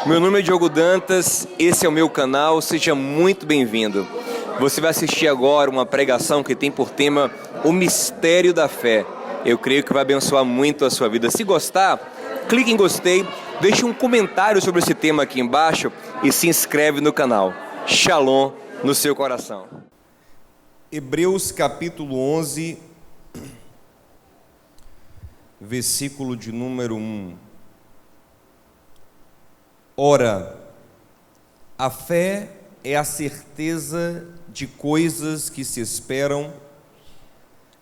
Meu nome é Diogo Dantas, esse é o meu canal, seja muito bem-vindo. Você vai assistir agora uma pregação que tem por tema o mistério da fé. Eu creio que vai abençoar muito a sua vida. Se gostar, clique em gostei, deixe um comentário sobre esse tema aqui embaixo e se inscreve no canal. Shalom no seu coração. Hebreus capítulo 11, versículo de número 1. Ora, a fé é a certeza de coisas que se esperam,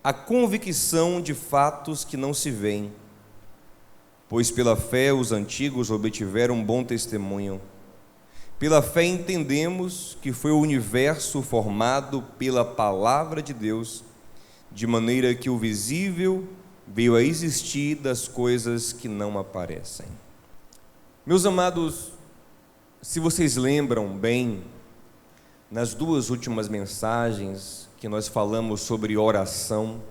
a convicção de fatos que não se veem. Pois pela fé os antigos obtiveram bom testemunho. Pela fé entendemos que foi o universo formado pela palavra de Deus, de maneira que o visível veio a existir das coisas que não aparecem. Meus amados, se vocês lembram bem, nas duas últimas mensagens que nós falamos sobre oração,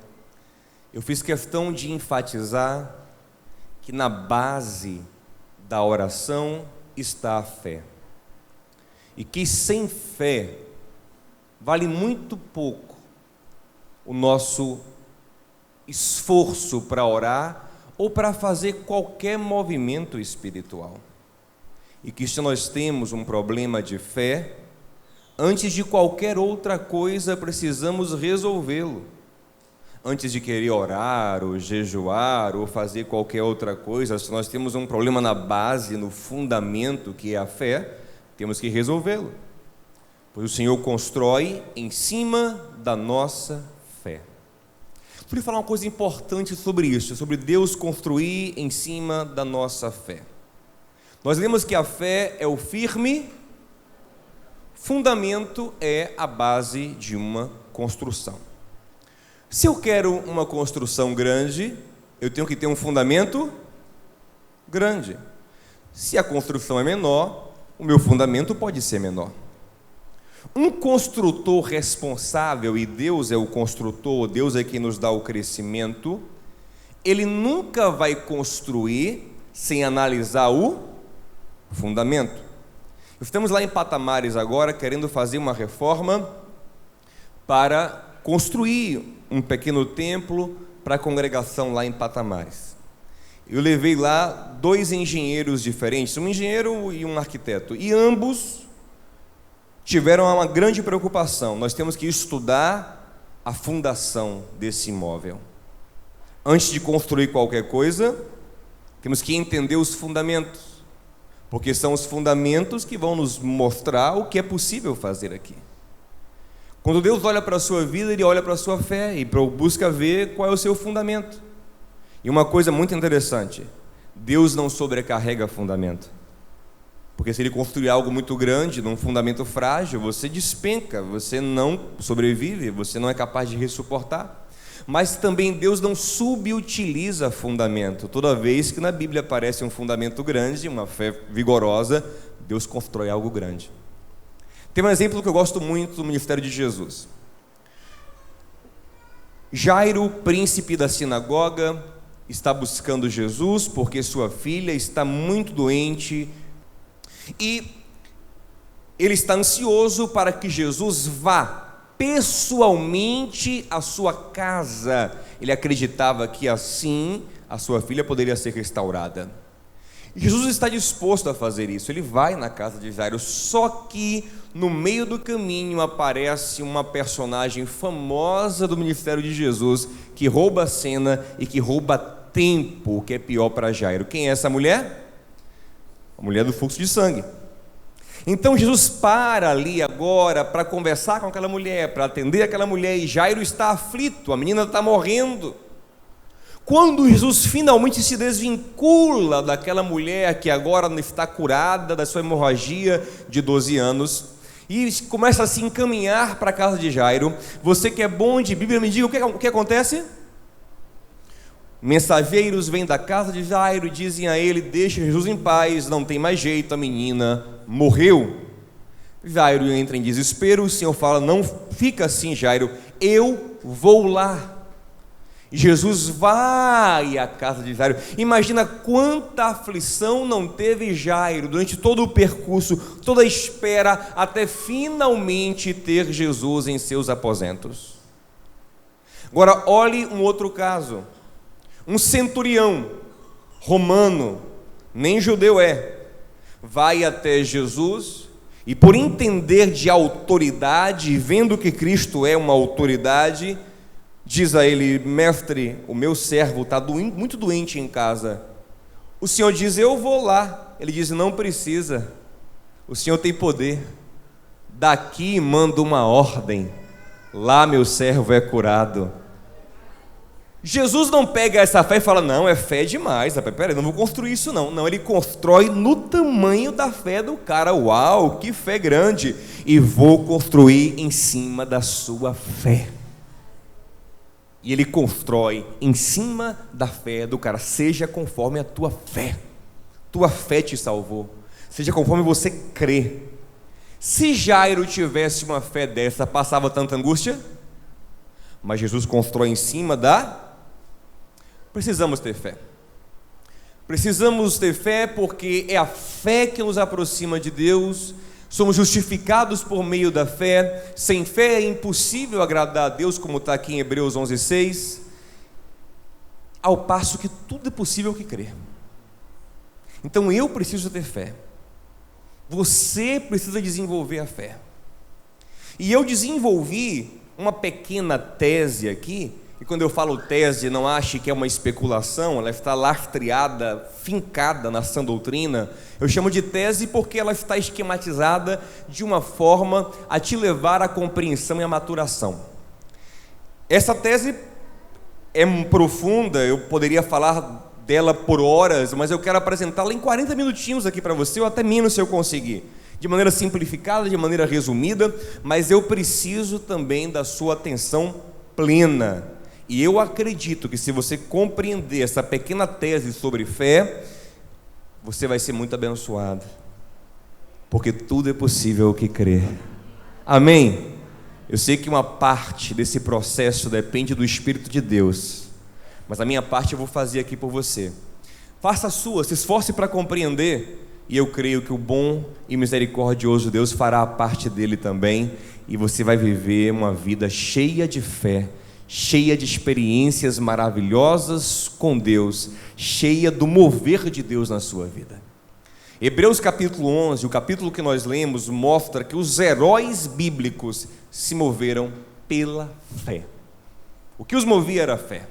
eu fiz questão de enfatizar que na base da oração está a fé. E que sem fé vale muito pouco o nosso esforço para orar ou para fazer qualquer movimento espiritual. E que se nós temos um problema de fé, antes de qualquer outra coisa precisamos resolvê-lo. Antes de querer orar, ou jejuar, ou fazer qualquer outra coisa, se nós temos um problema na base, no fundamento que é a fé, temos que resolvê-lo. Pois o Senhor constrói em cima da nossa fé. Queria falar uma coisa importante sobre isso, sobre Deus construir em cima da nossa fé. Nós lemos que a fé é o firme fundamento, é a base de uma construção. Se eu quero uma construção grande, eu tenho que ter um fundamento grande. Se a construção é menor, o meu fundamento pode ser menor. Um construtor responsável, e Deus é o construtor, Deus é quem nos dá o crescimento, ele nunca vai construir sem analisar o fundamento. Estamos lá em Patamares agora, querendo fazer uma reforma para construir um pequeno templo para a congregação lá em Patamares. Eu levei lá dois engenheiros diferentes, um engenheiro e um arquiteto, e ambos tiveram uma grande preocupação. Nós temos que estudar a fundação desse imóvel. Antes de construir qualquer coisa, temos que entender os fundamentos, porque são os fundamentos que vão nos mostrar o que é possível fazer aqui. Quando Deus olha para a sua vida, Ele olha para a sua fé e busca ver qual é o seu fundamento. E uma coisa muito interessante, Deus não sobrecarrega fundamento. Porque se Ele construir algo muito grande, num fundamento frágil, você despenca, você não sobrevive, você não é capaz de ressuportar. Mas também Deus não subutiliza fundamento. Toda vez que na Bíblia aparece um fundamento grande, uma fé vigorosa, Deus constrói algo grande. Tem um exemplo que eu gosto muito do ministério de Jesus. Jairo, príncipe da sinagoga, está buscando Jesus porque sua filha está muito doente e ele está ansioso para que Jesus vá pessoalmente à sua casa. Ele acreditava que assim a sua filha poderia ser restaurada. Jesus está disposto a fazer isso. Ele vai na casa de Jairo, só que no meio do caminho aparece uma personagem famosa do ministério de Jesus que rouba a cena e que rouba tempo, o que é pior para Jairo. Quem é essa mulher? A mulher do fluxo de sangue. Então Jesus para ali agora para conversar com aquela mulher, para atender aquela mulher, e Jairo está aflito, a menina está morrendo. Quando Jesus finalmente se desvincula daquela mulher que agora está curada da sua hemorragia de 12 anos e começa a se encaminhar para a casa de Jairo, você que é bom de Bíblia, me diga o que acontece? Mensageiros vêm da casa de Jairo e dizem a ele: deixa Jesus em paz, não tem mais jeito, a menina morreu. Jairo entra em desespero, o Senhor fala: não fica assim, Jairo, eu vou lá. Jesus vai à casa de Jairo. Imagina quanta aflição não teve Jairo durante todo o percurso, toda a espera, até finalmente ter Jesus em seus aposentos. Agora olhe um outro caso. Um centurião romano, nem judeu vai até Jesus e, por entender de autoridade, vendo que Cristo é uma autoridade, diz a ele: mestre, o meu servo está muito doente em casa. O Senhor diz: eu vou lá. Ele diz: não precisa, o Senhor tem poder. Daqui manda uma ordem, lá meu servo é curado. Jesus não pega essa fé e fala: não, é fé demais, peraí, não vou construir isso não. Não, ele constrói no tamanho da fé do cara. Uau, que fé grande! E vou construir em cima da sua fé. E ele constrói em cima da fé do cara. Seja conforme a tua fé. Tua fé te salvou. Seja conforme você crê. Se Jairo tivesse uma fé dessa, passava tanta angústia? Mas Jesus constrói em cima da... Precisamos ter fé. Precisamos ter fé porque é a fé que nos aproxima de Deus. Somos justificados por meio da fé. Sem fé é impossível agradar a Deus, como está aqui em Hebreus 11:6. Ao passo que tudo é possível que crer. Então eu preciso ter fé. Você precisa desenvolver a fé. E eu desenvolvi uma pequena tese aqui. E quando eu falo tese, não ache que é uma especulação, ela está lastreada, fincada na sã doutrina. Eu chamo de tese porque ela está esquematizada de uma forma a te levar à compreensão e à maturação. Essa tese é profunda, eu poderia falar dela por horas, mas eu quero apresentá-la em 40 minutinhos aqui para você, ou até menos se eu conseguir. De maneira simplificada, de maneira resumida, mas eu preciso também da sua atenção plena. E eu acredito que se você compreender essa pequena tese sobre fé, você vai ser muito abençoado, porque tudo é possível que crer. Amém? Eu sei que uma parte desse processo depende do Espírito de Deus, mas a minha parte eu vou fazer aqui por você. Faça a sua, se esforce para compreender, e eu creio que o bom e misericordioso Deus fará a parte dele também, e você vai viver uma vida cheia de fé, cheia de experiências maravilhosas com Deus, cheia do mover de Deus na sua vida. Hebreus capítulo 11, o capítulo que nós lemos, mostra que os heróis bíblicos se moveram pela fé. O que os movia era a fé.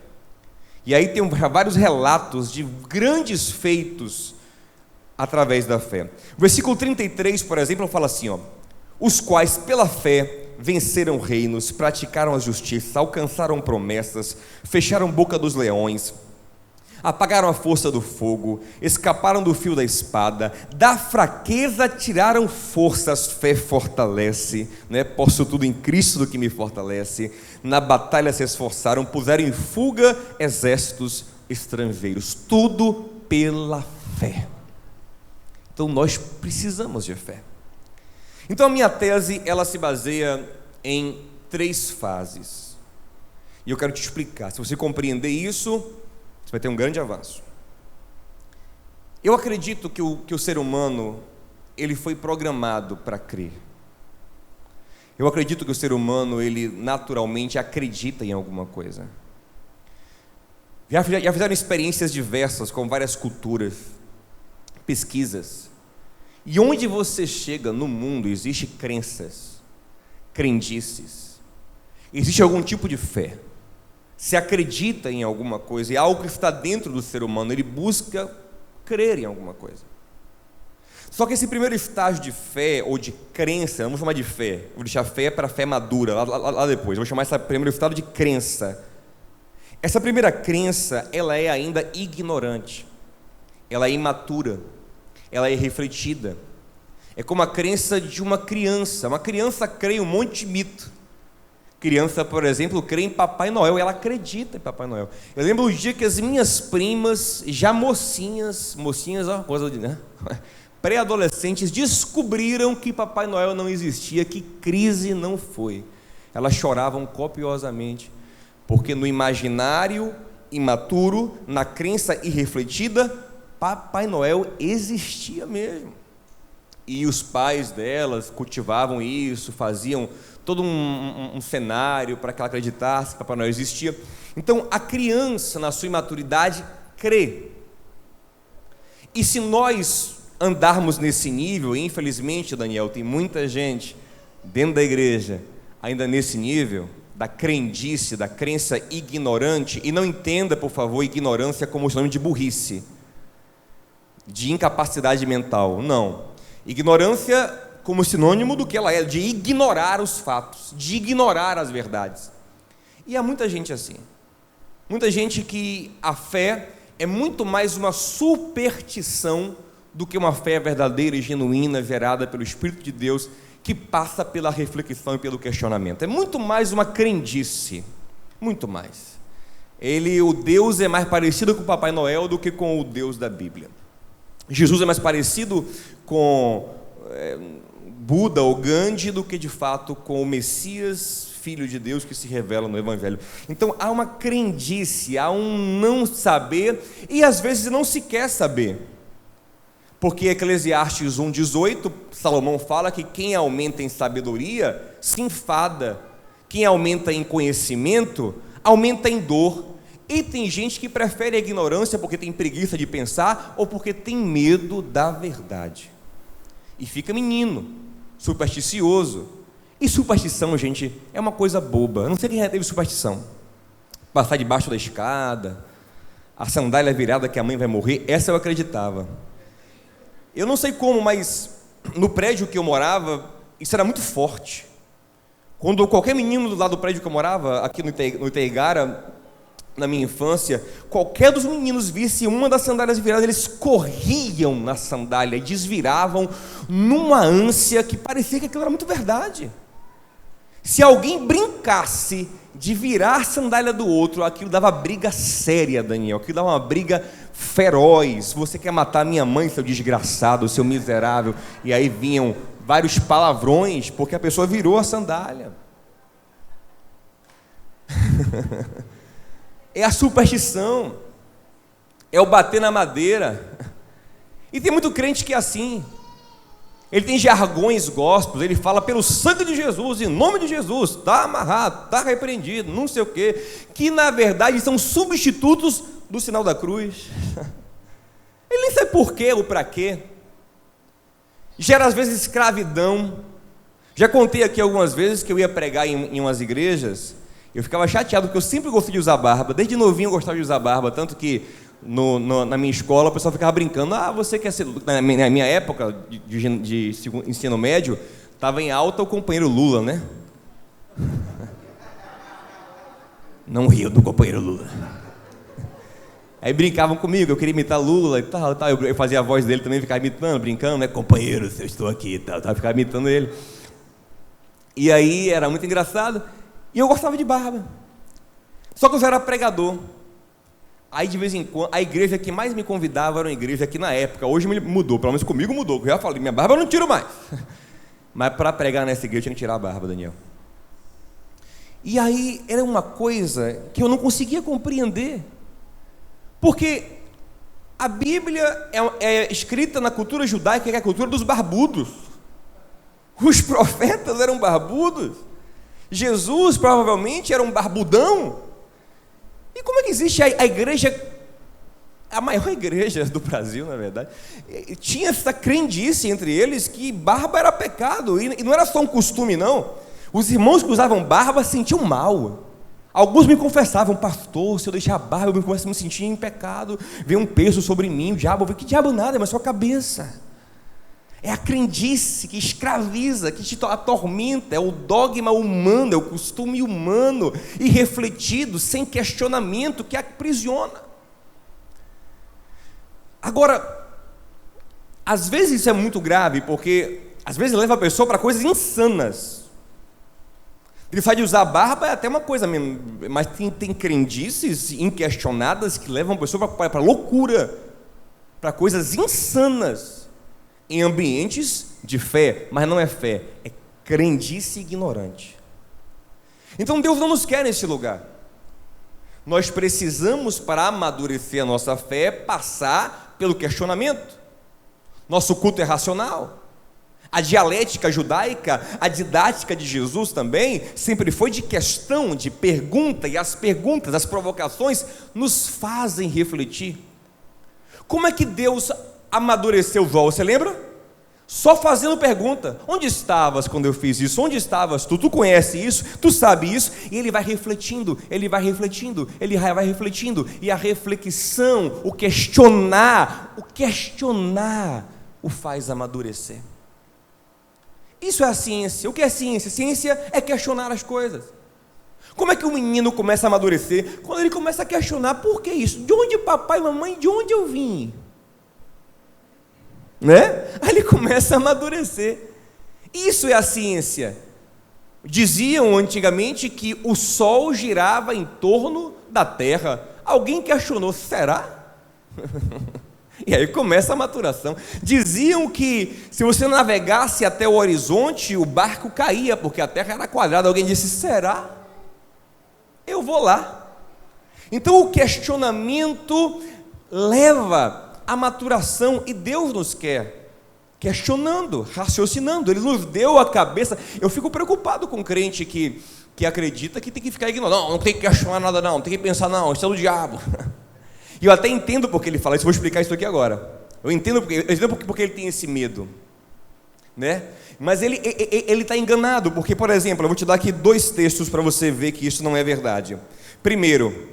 E aí tem vários relatos de grandes feitos através da fé. O versículo 33, por exemplo, fala assim, os quais pela fé venceram reinos, praticaram a justiça, alcançaram promessas, fecharam boca dos leões, apagaram a força do fogo, escaparam do fio da espada, da fraqueza tiraram forças, fé fortalece, posso tudo em Cristo do que me fortalece, na batalha se esforçaram, puseram em fuga exércitos estrangeiros, tudo pela fé. Então nós precisamos de fé. Então a minha tese, ela se baseia em 3 fases, e eu quero te explicar. Se você compreender isso, você vai ter um grande avanço. Eu acredito que o ser humano, ele foi programado para crer. Eu acredito que o ser humano, ele naturalmente acredita em alguma coisa. Já fizeram experiências diversas com várias culturas, pesquisas. E onde você chega no mundo, existe crenças, crendices, existe algum tipo de fé. Se acredita em alguma coisa, e algo que está dentro do ser humano, ele busca crer em alguma coisa. Só que esse primeiro estágio de fé, ou de crença, vamos chamar de fé, vou deixar fé para fé madura, lá depois, eu vou chamar esse primeiro estado de crença. Essa primeira crença, ela é ainda ignorante, ela é imatura, ela é irrefletida. É como a crença de uma criança crê em um monte de mito. Criança, por exemplo, crê em Papai Noel, ela acredita em Papai Noel. Eu lembro o dia que as minhas primas, já mocinhas, coisa de, pré-adolescentes, descobriram que Papai Noel não existia, que crise não foi. Elas choravam copiosamente, porque no imaginário imaturo, na crença irrefletida, Papai Noel existia mesmo. E os pais delas cultivavam isso, faziam todo um cenário para que ela acreditasse que Papai Noel existia. Então, a criança, na sua imaturidade, crê. E se nós andarmos nesse nível, infelizmente, Daniel, tem muita gente dentro da igreja ainda nesse nível, da crendice, da crença ignorante, e não entenda, por favor, ignorância como sinônimo de burrice, de incapacidade mental, não. Ignorância como sinônimo do que ela é, de ignorar os fatos, de ignorar as verdades. E há muita gente assim, muita gente que a fé é muito mais uma superstição do que uma fé verdadeira e genuína, gerada pelo Espírito de Deus, que passa pela reflexão e pelo questionamento. É muito mais uma crendice, muito mais. O Deus é mais parecido com o Papai Noel do que com o Deus da Bíblia. Jesus é mais parecido com Buda ou Gandhi do que de fato com o Messias, Filho de Deus, que se revela no Evangelho. Então há uma crendice, há um não saber, e às vezes não se quer saber. Porque Eclesiastes 1,18, Salomão fala que quem aumenta em sabedoria se enfada, quem aumenta em conhecimento aumenta em dor. E tem gente que prefere a ignorância porque tem preguiça de pensar ou porque tem medo da verdade. E fica menino, supersticioso. E superstição, gente, é uma coisa boba. Eu não sei quem já teve superstição. Passar debaixo da escada, a sandália virada que a mãe vai morrer, essa eu acreditava. Eu não sei como, mas no prédio que eu morava, isso era muito forte. Quando qualquer menino do lado do prédio que eu morava, aqui no Itaigara, na minha infância, qualquer dos meninos visse uma das sandálias viradas, eles corriam na sandália e desviravam numa ânsia que parecia que aquilo era muito verdade. Se alguém brincasse de virar a sandália do outro, aquilo dava briga séria, Daniel, aquilo dava uma briga feroz. Você quer matar minha mãe, seu desgraçado, seu miserável? E aí vinham vários palavrões, porque a pessoa virou a sandália. É a superstição, é o bater na madeira. E tem muito crente que é assim. Ele tem jargões gospels, ele fala pelo sangue de Jesus, em nome de Jesus, está amarrado, está repreendido, não sei o quê, que na verdade são substitutos do sinal da cruz. Ele nem sabe por quê ou para quê. Gera às vezes escravidão. Já contei aqui algumas vezes que eu ia pregar em umas igrejas, eu ficava chateado porque eu sempre gostei de usar barba, desde novinho eu gostava de usar barba, tanto que na minha escola o pessoal ficava brincando, você quer ser, na minha época de ensino médio, estava em alta o companheiro Lula, né? Não rio do companheiro Lula. Aí brincavam comigo, eu queria imitar Lula e tal, eu fazia a voz dele também, ficava imitando, brincando, né? Companheiro, se eu estou aqui e tal, ficava imitando ele. E aí era muito engraçado, e eu gostava de barba. Só que eu já era pregador. Aí de vez em quando, a igreja que mais me convidava era uma igreja que na época, hoje mudou, pelo menos comigo mudou, eu já falei, minha barba eu não tiro mais. Mas para pregar nessa igreja eu tinha que tirar a barba, Daniel. E aí era uma coisa que eu não conseguia compreender. Porque a Bíblia é escrita na cultura judaica, que é a cultura dos barbudos. Os profetas eram barbudos. Jesus provavelmente era um barbudão. E como é que existe a igreja, a maior igreja do Brasil, na verdade, tinha essa crendice entre eles que barba era pecado, e não era só um costume, não. Os irmãos que usavam barba sentiam mal. Alguns me confessavam, pastor, se eu deixar a barba, eu começo a me sentir em pecado, vem um peso sobre mim, o diabo, eu falei, que diabo nada, é mas sua cabeça. É a crendice que escraviza, que te atormenta, é o dogma humano, é o costume humano, irrefletido, sem questionamento, que aprisiona. Agora, às vezes isso é muito grave, porque às vezes leva a pessoa para coisas insanas. Ele faz de usar barba é até uma coisa mesmo, mas tem crendices inquestionadas que levam a pessoa para loucura, para coisas insanas, em ambientes de fé, mas não é fé, é crendice ignorante. Então Deus não nos quer nesse lugar. Nós precisamos, para amadurecer a nossa fé, passar pelo questionamento. Nosso culto é racional. A dialética judaica, a didática de Jesus também, sempre foi de questão, de pergunta, e as perguntas, as provocações, nos fazem refletir. Como é que Deus amadureceu Jó? Você lembra? Só fazendo pergunta: onde estavas quando eu fiz isso? Onde estavas tu? Tu conhece isso? Tu sabe isso? E ele vai refletindo, ele vai refletindo, ele vai refletindo, e a reflexão, o questionar o faz amadurecer. Isso é a ciência. O que é ciência? Ciência é questionar as coisas. Como é que o menino começa a amadurecer? Quando ele começa a questionar: por que isso? De onde papai e mamãe? De onde eu vim? Né? Aí ele começa a amadurecer. Isso é a ciência. Diziam antigamente que o sol girava em torno da terra. Alguém questionou: será? E aí começa a maturação. Diziam que se você navegasse até o horizonte, o barco caía, porque a terra era quadrada. Alguém disse: será? Eu vou lá. Então o questionamento leva à maturação, e Deus nos quer questionando, raciocinando. Ele nos deu a cabeça. Eu fico preocupado com crente que acredita que tem que ficar ignorando. Não tem que questionar nada, não tem que pensar, não, isso é do diabo. E eu até entendo porque ele fala isso. Vou explicar isso aqui agora. Eu entendo porque ele tem esse medo, né? Mas ele está enganado, porque, por exemplo, eu vou te dar aqui 2 textos para você ver que isso não é verdade. Primeiro,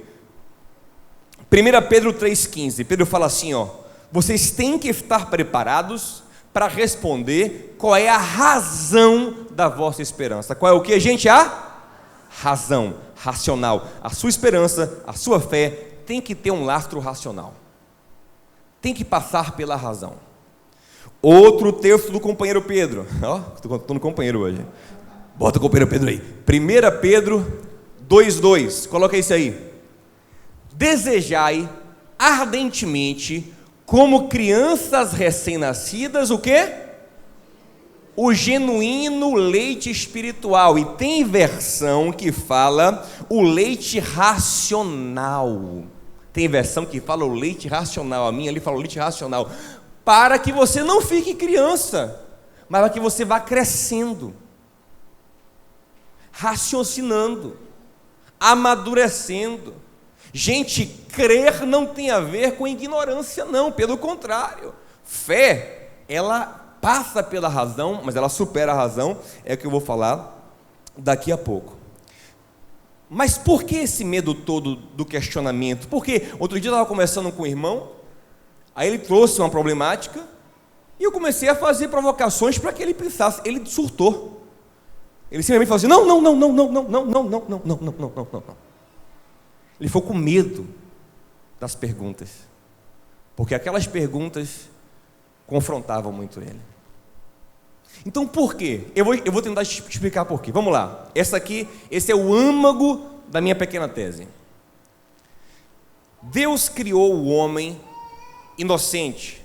1 Pedro 3,15. Pedro fala assim, ó: vocês têm que estar preparados para responder qual é a razão da vossa esperança. Qual é o que, gente? A razão, racional. A sua esperança, a sua fé tem que ter um lastro racional, tem que passar pela razão. Outro texto do companheiro Pedro, ó, estou no companheiro hoje, bota o companheiro Pedro aí, 1 Pedro 2,2, coloca isso aí: desejai ardentemente, como crianças recém-nascidas, o quê? O genuíno leite espiritual. E tem versão que fala o leite racional. Tem versão que fala o leite racional. A minha ali fala o leite racional. Para que você não fique criança, mas para que você vá crescendo, raciocinando, amadurecendo. Gente, crer não tem a ver com ignorância, não, pelo contrário. Fé, ela passa pela razão, mas ela supera a razão, é o que eu vou falar daqui a pouco. Mas por que esse medo todo do questionamento? Porque outro dia eu estava conversando com um irmão, aí ele trouxe uma problemática, e eu comecei a fazer provocações para que ele pensasse. Ele surtou. Ele simplesmente falou assim: não. Ele ficou com medo das perguntas, porque aquelas perguntas confrontavam muito ele. Então por quê? Eu vou tentar te explicar por quê. Vamos lá. Esse é o âmago da minha pequena tese. Deus criou o homem inocente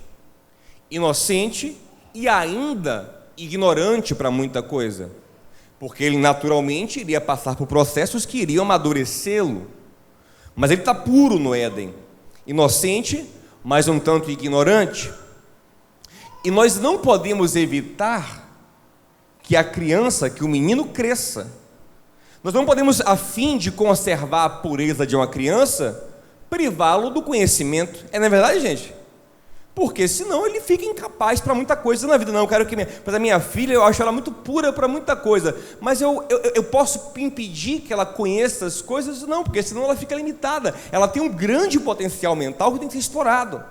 e ainda ignorante para muita coisa, porque ele naturalmente iria passar por processos que iriam amadurecê-lo. Mas ele está puro no Éden, inocente, mas um tanto ignorante. E nós não podemos evitar que a criança, que o menino cresça. Nós não podemos, a fim de conservar a pureza de uma criança, privá-lo do conhecimento. Não é verdade, gente? Porque senão ele fica incapaz para muita coisa na vida. Não, eu quero que mas a minha filha, eu acho ela muito pura para muita coisa, mas eu posso impedir que ela conheça as coisas? Não, porque senão ela fica limitada. Ela tem um grande potencial mental que tem que ser explorado.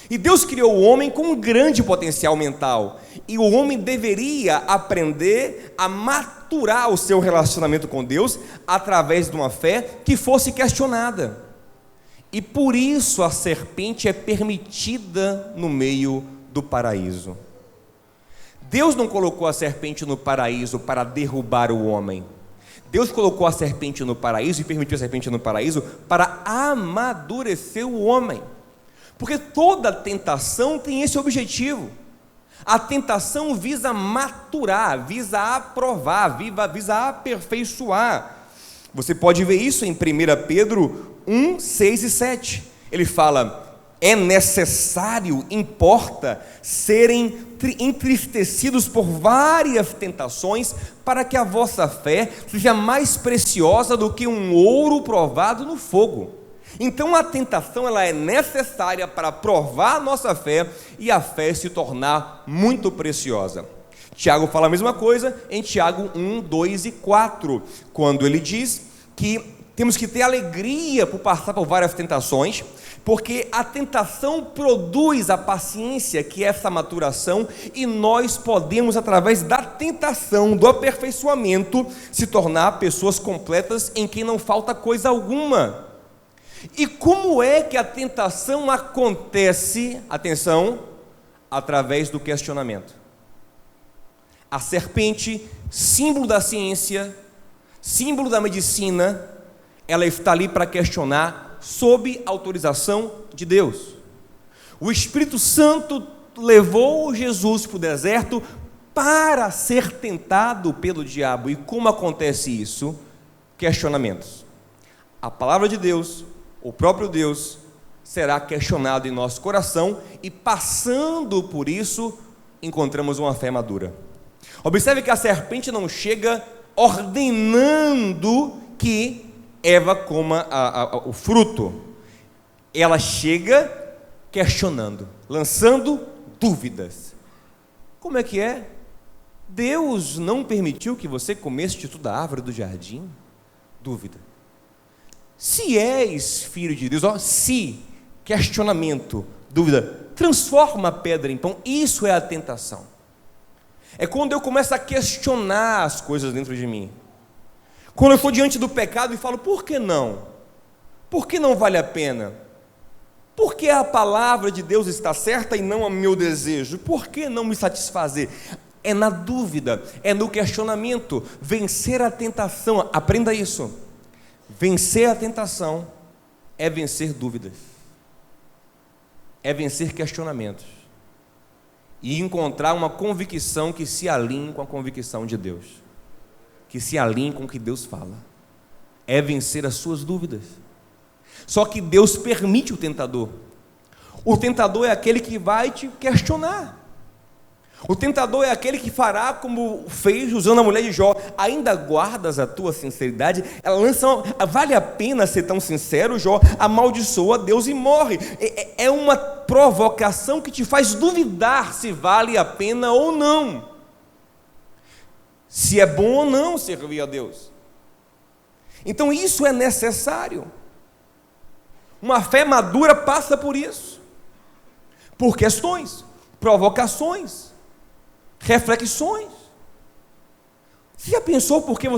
E Deus criou o homem com um grande potencial mental, e o homem deveria aprender a maturar o seu relacionamento com Deus através de uma fé que fosse questionada. E por isso a serpente é permitida no meio do paraíso. Deus não colocou a serpente no paraíso para derrubar o homem. Deus colocou a serpente no paraíso e permitiu a serpente no paraíso para amadurecer o homem. Porque toda tentação tem esse objetivo. A tentação visa maturar, visa aprovar, visa aperfeiçoar. Você pode ver isso em 1 Pedro 1, 6 e 7. Ele fala: é necessário, importa, serem entristecidos por várias tentações, para que a vossa fé seja mais preciosa do que um ouro provado no fogo. Então a tentação, ela é necessária para provar a nossa fé e a fé se tornar muito preciosa. Tiago fala a mesma coisa em Tiago 1, 2 e 4, quando ele diz que temos que ter alegria por passar por várias tentações, porque a tentação produz a paciência, que é essa maturação, e nós podemos, através da tentação, do aperfeiçoamento, se tornar pessoas completas em quem não falta coisa alguma. E como é que a tentação acontece? Atenção, através do questionamento. A serpente, símbolo da ciência, símbolo da medicina, ela está ali para questionar sob autorização de Deus. O Espírito Santo levou Jesus para o deserto para ser tentado pelo diabo. E como acontece isso? Questionamentos. A palavra de Deus, o próprio Deus, será questionado em nosso coração, e passando por isso, encontramos uma fé madura. Observe que a serpente não chega ordenando que Eva coma o fruto. Ela chega questionando, lançando dúvidas. Como é que é? Deus não permitiu que você comesse de toda a árvore do jardim? Dúvida. Se és filho de Deus, se, questionamento, dúvida, transforma a pedra em pão. Isso é a tentação. É quando eu começo a questionar as coisas dentro de mim. Quando eu estou diante do pecado e falo: por que não? Por que não vale a pena? Por que a palavra de Deus está certa e não o meu desejo? Por que não me satisfazer? É na dúvida, é no questionamento. Vencer a tentação, aprenda isso. Vencer a tentação é vencer dúvidas, é vencer questionamentos e encontrar uma convicção que se alinhe com a convicção de Deus, que se alinhe com o que Deus fala. É vencer as suas dúvidas. Só que Deus permite o tentador. O tentador é aquele que vai te questionar. O tentador é aquele que fará como fez usando a mulher de Jó: ainda guardas a tua sinceridade? Ela lança vale a pena ser tão sincero, Jó? Amaldiçoa Deus e morre. É uma provocação que te faz duvidar se vale a pena ou não, se é bom ou não servir a Deus. Então isso é necessário. Uma fé madura passa por isso, por questões, provocações, reflexões. Você já pensou por que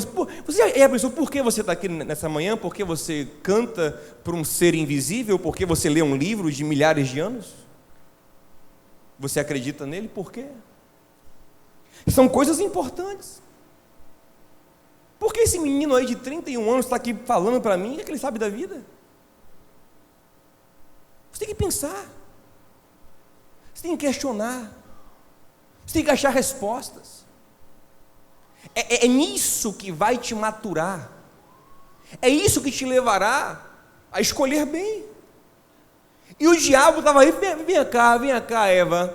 você está aqui nessa manhã? Por que você canta por um ser invisível? Por que você lê um livro de milhares de anos? Você acredita nele? Por quê? São coisas importantes. Por que esse menino aí de 31 anos está aqui falando para mim? O que é que ele sabe da vida? Você tem que pensar, você tem que questionar, você tem que achar respostas. É nisso que vai te maturar, é isso que te levará a escolher bem. E o diabo estava aí: vem cá, Eva,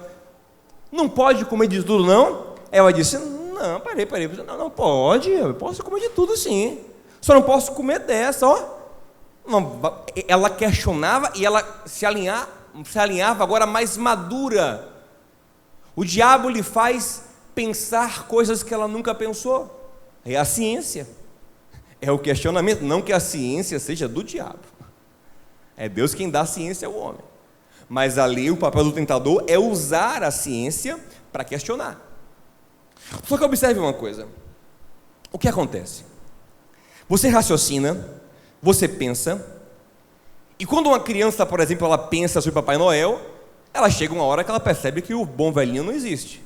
não pode comer de tudo não? Eva disse: não, parei, não pode, eu posso comer de tudo sim, só não posso comer dessa, ó. Não, ela questionava e ela se alinhava agora mais madura. O diabo lhe faz pensar coisas que ela nunca pensou. É a ciência, é o questionamento. Não que a ciência seja do diabo, é Deus quem dá a ciência ao homem, mas ali o papel do tentador é usar a ciência para questionar. Só que observe uma coisa: o que acontece? Você raciocina, você pensa, e quando uma criança, por exemplo, ela pensa sobre Papai Noel, ela chega uma hora que ela percebe que o bom velhinho não existe.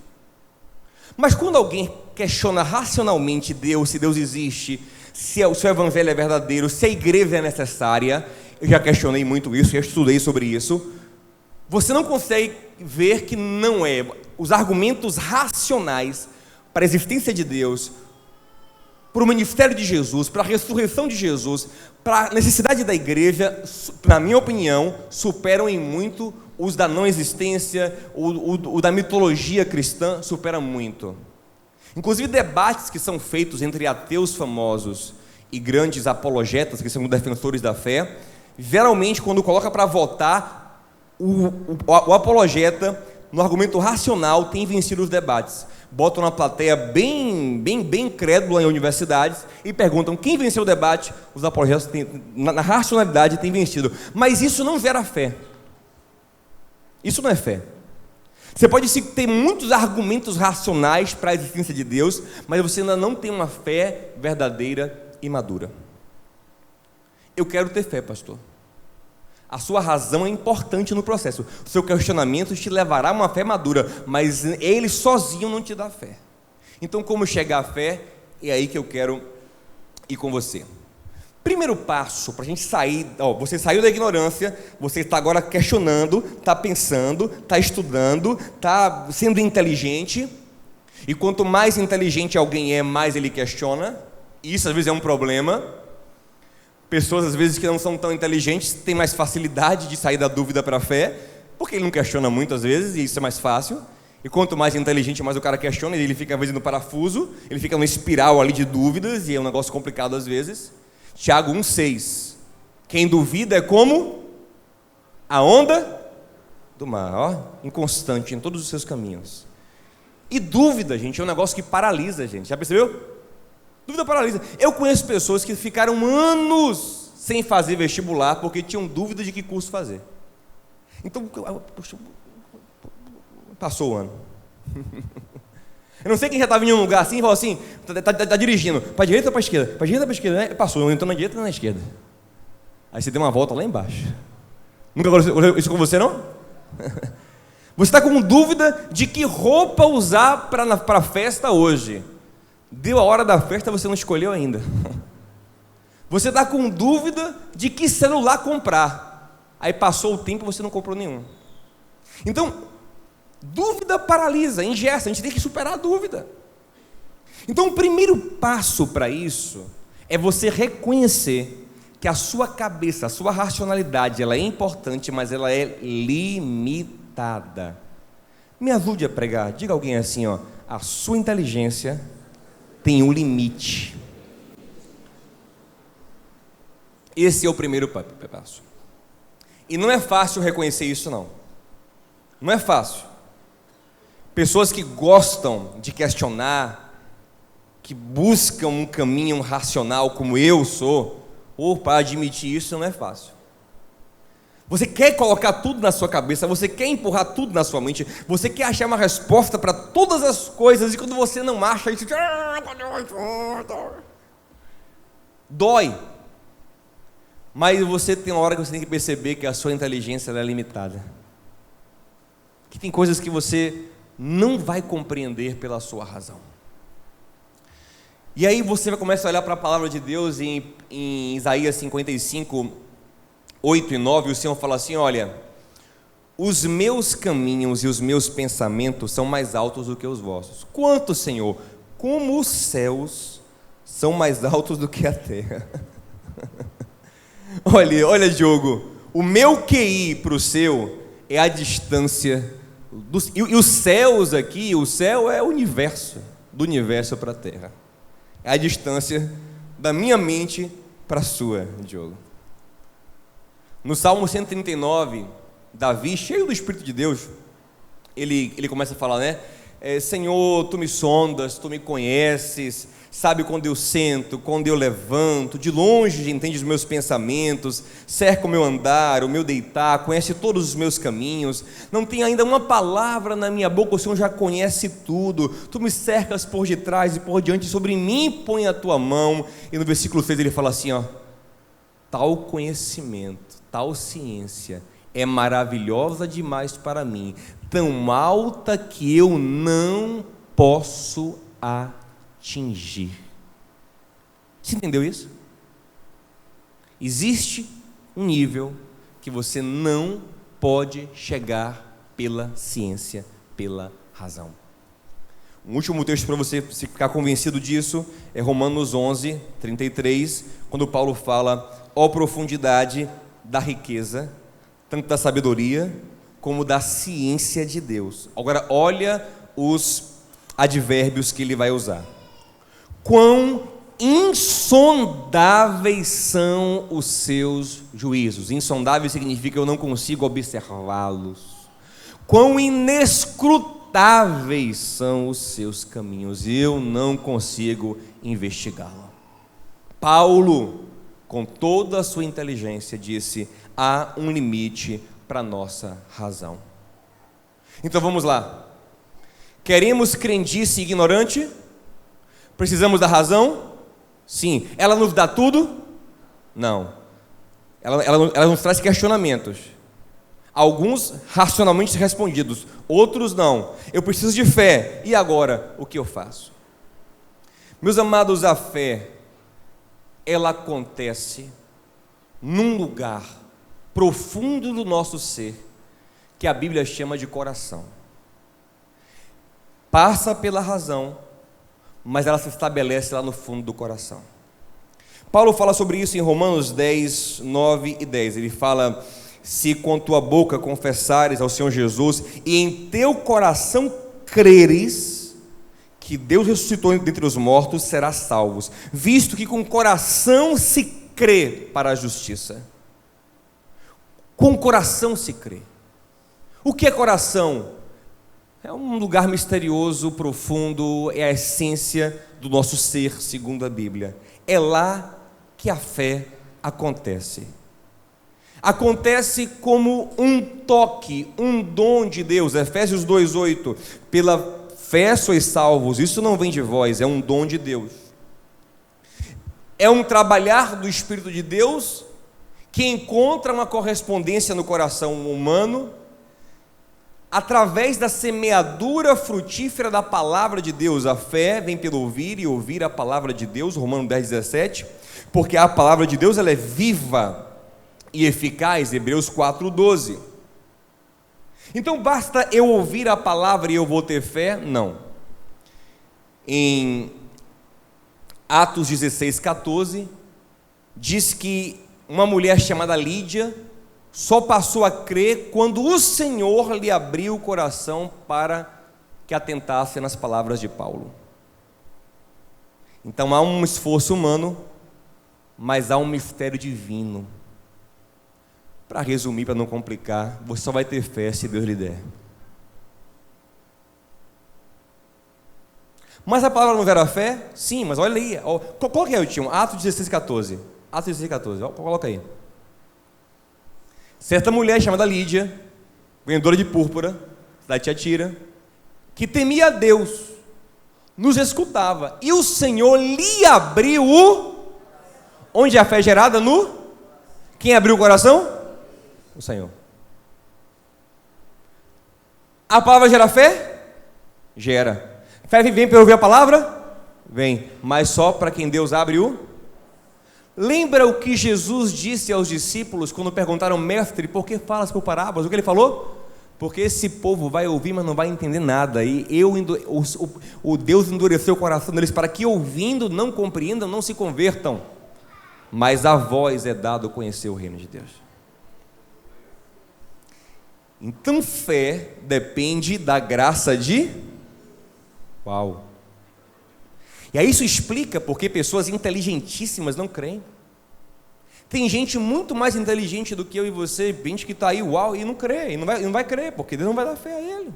Mas quando alguém questiona racionalmente Deus, se Deus existe, se o seu evangelho é verdadeiro, se a igreja é necessária, eu já questionei muito isso, já estudei sobre isso, você não consegue ver que não é. Os argumentos racionais para a existência de Deus, para o ministério de Jesus, para a ressurreição de Jesus, para a necessidade da igreja, na minha opinião, superam em muito os da não existência, o da mitologia cristã, supera muito. Inclusive debates que são feitos entre ateus famosos e grandes apologetas, que são defensores da fé, geralmente quando coloca para votar, o apologeta, no argumento racional, tem vencido os debates. Botam na plateia bem crédula em universidades e perguntam quem venceu o debate. Os apologetas na racionalidade têm vencido. Mas isso não gera fé. Isso não é fé. Você pode ter muitos argumentos racionais para a existência de Deus, mas você ainda não tem uma fé verdadeira e madura. Eu quero ter fé, pastor. A sua razão é importante no processo. O seu questionamento te levará a uma fé madura, mas ele sozinho não te dá fé. Então, como chegar à fé? É aí que eu quero ir com você. Primeiro passo para a gente sair, você saiu da ignorância, você está agora questionando, está pensando, está estudando, está sendo inteligente, e quanto mais inteligente alguém é, mais ele questiona. Isso às vezes é um problema. Pessoas às vezes que não são tão inteligentes têm mais facilidade de sair da dúvida para a fé, porque ele não questiona muito às vezes, e isso é mais fácil. E quanto mais inteligente, mais o cara questiona, e ele fica às vezes no parafuso, ele fica numa espiral ali de dúvidas, e é um negócio complicado às vezes. Tiago 1,6: quem duvida é como a onda do mar, inconstante em todos os seus caminhos. E dúvida, gente, é um negócio que paralisa a gente, já percebeu? Dúvida paralisa. Eu conheço pessoas que ficaram anos sem fazer vestibular porque tinham dúvida de que curso fazer. Então, passou o ano. Eu não sei quem já estava em um lugar assim e falou assim, tá dirigindo, para a direita ou para a esquerda? Para a direita ou para a esquerda? Né? Passou, eu entrou na direita ou na esquerda? Aí você deu uma volta lá embaixo. Nunca aconteceu isso com você, não? Você está com dúvida de que roupa usar para a festa hoje. Deu a hora da festa, você não escolheu ainda. Você está com dúvida de que celular comprar. Aí passou o tempo e você não comprou nenhum. Então, dúvida paralisa, engessa, a gente tem que superar a dúvida. Então o primeiro passo para isso é você reconhecer que a sua cabeça, a sua racionalidade, ela é importante, mas ela é limitada. Me ajude a pregar, diga alguém assim, a sua inteligência tem um limite. Esse é o primeiro passo. E não é fácil reconhecer isso, não. Não é fácil. Pessoas que gostam de questionar, que buscam um caminho racional como eu sou, para admitir isso não é fácil. Você quer colocar tudo na sua cabeça, você quer empurrar tudo na sua mente, você quer achar uma resposta para todas as coisas, e quando você não acha, isso dói. Mas você tem uma hora que você tem que perceber que a sua inteligência ela é limitada. Que tem coisas que você não vai compreender pela sua razão. E aí você vai começar a olhar para a palavra de Deus em Isaías 55, 8 e 9, o Senhor fala assim, olha, os meus caminhos e os meus pensamentos são mais altos do que os vossos. Quanto, Senhor? Como os céus são mais altos do que a terra. Olha, Diogo, o meu QI para o seu é a distância, e os céus aqui, o céu é o universo, do universo para a terra. É a distância da minha mente para a sua, Diogo. No Salmo 139, Davi, cheio do Espírito de Deus, ele começa a falar, né? Senhor, tu me sondas, tu me conheces, sabe quando eu sento, quando eu levanto, de longe entende os meus pensamentos, cerca o meu andar, o meu deitar, conhece todos os meus caminhos, não tem ainda uma palavra na minha boca, o Senhor já conhece tudo, tu me cercas por detrás e por diante, sobre mim põe a tua mão. E no versículo 6 ele fala assim, tal conhecimento, tal ciência é maravilhosa demais para mim, tão alta que eu não posso atingir. Você entendeu isso? Existe um nível que você não pode chegar pela ciência, pela razão. Um último texto para você ficar convencido disso é Romanos 11, 33, quando Paulo fala: ó profundidade da riqueza, tanto da sabedoria como da ciência de Deus. Agora olha os advérbios que ele vai usar. Quão insondáveis são os seus juízos. Insondável significa eu não consigo observá-los. Quão inescrutáveis são os seus caminhos, eu não consigo investigá-lo. Paulo, com toda a sua inteligência, disse: há um limite para a nossa razão. Então vamos lá. Queremos crendice ignorante? Precisamos da razão? Sim. Ela nos dá tudo? Não. Ela nos traz questionamentos. Alguns racionalmente respondidos, outros não. Eu preciso de fé. E agora, o que eu faço? Meus amados, a fé, ela acontece num lugar profundo do nosso ser, que a Bíblia chama de coração. Passa pela razão, mas ela se estabelece lá no fundo do coração. Paulo fala sobre isso em Romanos 10, 9 e 10. Ele fala: se com tua boca confessares ao Senhor Jesus e em teu coração creres que Deus ressuscitou dentre os mortos, serás salvos, visto que com o coração se crê para a justiça. Com o coração se crê. O que é coração? É um lugar misterioso, profundo, é a essência do nosso ser, segundo a Bíblia. É lá que a fé acontece. Acontece como um toque, um dom de Deus. Efésios 2:8, pela fé sois salvos. Isso não vem de vós, é um dom de Deus. É um trabalhar do Espírito de Deus que encontra uma correspondência no coração humano através da semeadura frutífera da palavra de Deus. A fé vem pelo ouvir e ouvir a palavra de Deus, Romanos 10:17, porque a palavra de Deus ela é viva e eficaz, Hebreus 4:12. Então basta eu ouvir a palavra e eu vou ter fé? Não. Em Atos 16:14 diz que uma mulher chamada Lídia só passou a crer quando o Senhor lhe abriu o coração para que atentasse nas palavras de Paulo. Então há um esforço humano, mas há um mistério divino. Para resumir, para não complicar, você só vai ter fé se Deus lhe der. Mas a palavra não gera fé? Sim, mas olha aí. Coloca aí, Tião, Atos 16:14. Atos 16:14, coloca aí. Certa mulher chamada Lídia, vendedora de púrpura, da Tiatira, que temia a Deus, nos escutava, e o Senhor lhe abriu onde a fé é gerada? Quem abriu o coração? O Senhor. A palavra gera fé? Gera. Fé vem para ouvir a palavra? Vem, mas só para quem Deus abre o... Lembra o que Jesus disse aos discípulos quando perguntaram: mestre, por que falas por parábolas? O que ele falou? Porque esse povo vai ouvir, mas não vai entender nada, e o Deus endureceu o coração deles para que ouvindo não compreendam, não se convertam, mas a vós é dado conhecer o reino de Deus. Então fé depende da graça de... Uau! E aí isso explica porque pessoas inteligentíssimas não creem. Tem gente muito mais inteligente do que eu e você, gente que está aí, uau, e não crê, e não vai crer, porque Deus não vai dar fé a ele.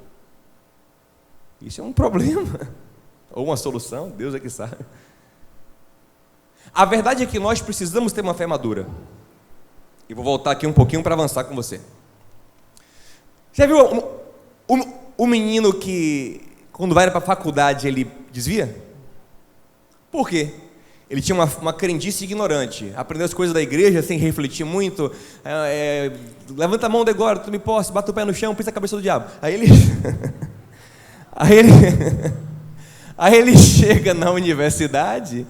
Isso é um problema, ou uma solução, Deus é que sabe. A verdade é que nós precisamos ter uma fé madura. E vou voltar aqui um pouquinho para avançar com você. Já viu o menino que, quando vai para a faculdade, ele desvia? Por quê? Ele tinha uma crendice ignorante, aprendeu as coisas da igreja sem refletir muito, levanta a mão de agora, tu me posse, bate o pé no chão, pisa a cabeça do diabo. Aí ele chega na universidade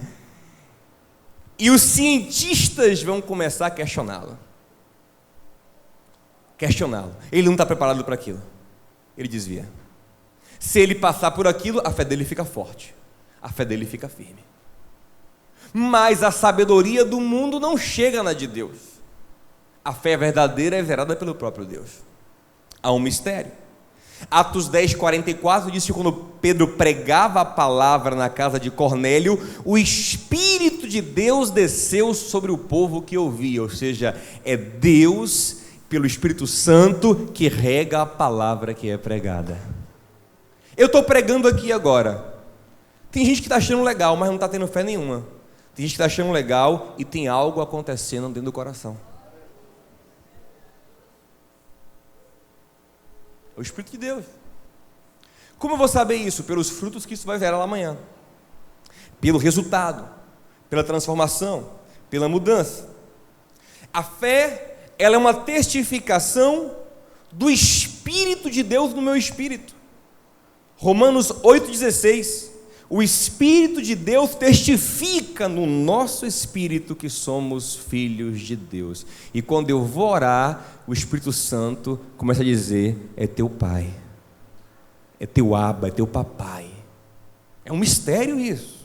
e os cientistas vão começar a questioná-lo. Ele não está preparado para aquilo, ele desvia. Se ele passar por aquilo, a fé dele fica forte, a fé dele fica firme. Mas a sabedoria do mundo não chega na de Deus. A fé verdadeira é gerada pelo próprio Deus. Há um mistério. Atos 10, 44 diz que quando Pedro pregava a palavra na casa de Cornélio, o Espírito de Deus desceu sobre o povo que ouvia. Ou seja, é Deus, pelo Espírito Santo, que rega a palavra que é pregada. Eu estou pregando aqui agora. Tem gente que está achando legal, mas não está tendo fé nenhuma. Tem gente que está achando legal e tem algo acontecendo dentro do coração. É o Espírito de Deus. Como eu vou saber isso? Pelos frutos que isso vai gerar lá amanhã. Pelo resultado, pela transformação, pela mudança. A fé, ela é uma testificação do Espírito de Deus no meu espírito. Romanos 8,16. O Espírito de Deus testifica no nosso espírito que somos filhos de Deus. E quando eu vou orar, o Espírito Santo começa a dizer: é teu pai, é teu Abba, é teu papai. É um mistério isso.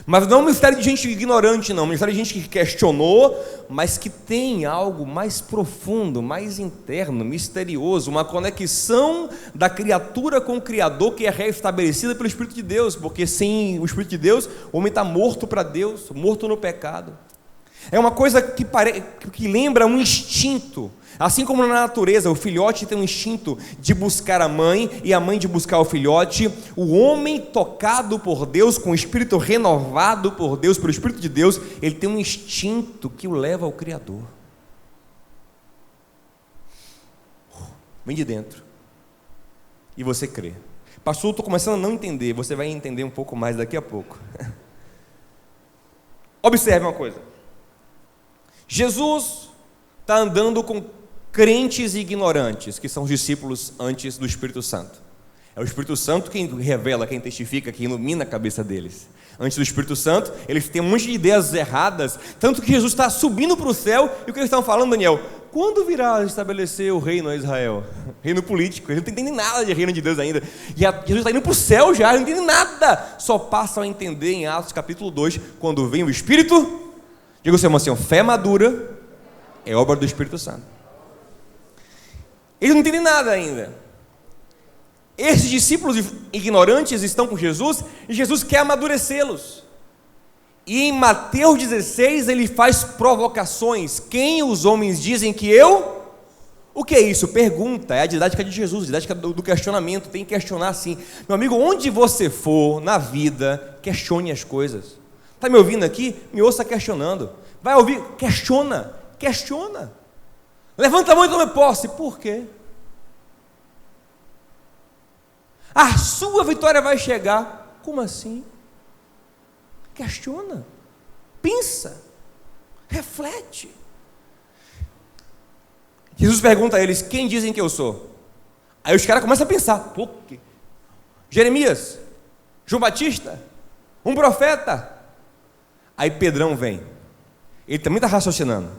Mas não é um mistério de gente ignorante, não. É um mistério de gente que questionou, mas que tem algo mais profundo, mais interno, misterioso, uma conexão da criatura com o Criador que é restabelecida pelo Espírito de Deus, porque sem o Espírito de Deus, o homem está morto para Deus, morto no pecado. É uma coisa que lembra um instinto. Assim como na natureza, o filhote tem um instinto de buscar a mãe e a mãe de buscar o filhote, o homem tocado por Deus, com o espírito renovado por Deus, pelo Espírito de Deus, ele tem um instinto que o leva ao Criador. Vem de dentro. E você crê. Pastor, estou começando a não entender, você vai entender um pouco mais daqui a pouco. Observe uma coisa. Jesus está andando com crentes e ignorantes, que são os discípulos antes do Espírito Santo. É o Espírito Santo quem revela, quem testifica, quem ilumina a cabeça deles. Antes do Espírito Santo, eles têm um monte de ideias erradas, tanto que Jesus está subindo para o céu, e o que eles estão falando, Daniel? Quando virá estabelecer o reino a Israel? Reino político, eles não entendem nada de reino de Deus ainda. E Jesus está indo para o céu já, eles não entendem nada. Só passam a entender em Atos capítulo 2, quando vem o Espírito. Diga o seu irmão assim: fé madura é obra do Espírito Santo. Eles não entendem nada ainda. Esses discípulos ignorantes estão com Jesus e Jesus quer amadurecê-los. E em Mateus 16 ele faz provocações. Quem os homens dizem que eu? O que é isso? Pergunta. É a didática de Jesus, a didática do questionamento. Tem que questionar sim. Meu amigo, onde você for na vida, questione as coisas. Está me ouvindo aqui? Me ouça questionando. Vai ouvir? Questiona. Levanta a mão e toma posse. Por quê? A sua vitória vai chegar. Como assim? Questiona. Pensa. Reflete. Jesus pergunta a eles: quem dizem que eu sou? Aí os caras começam a pensar: por quê? Jeremias, João Batista, um profeta. Aí Pedrão vem. Ele também está raciocinando.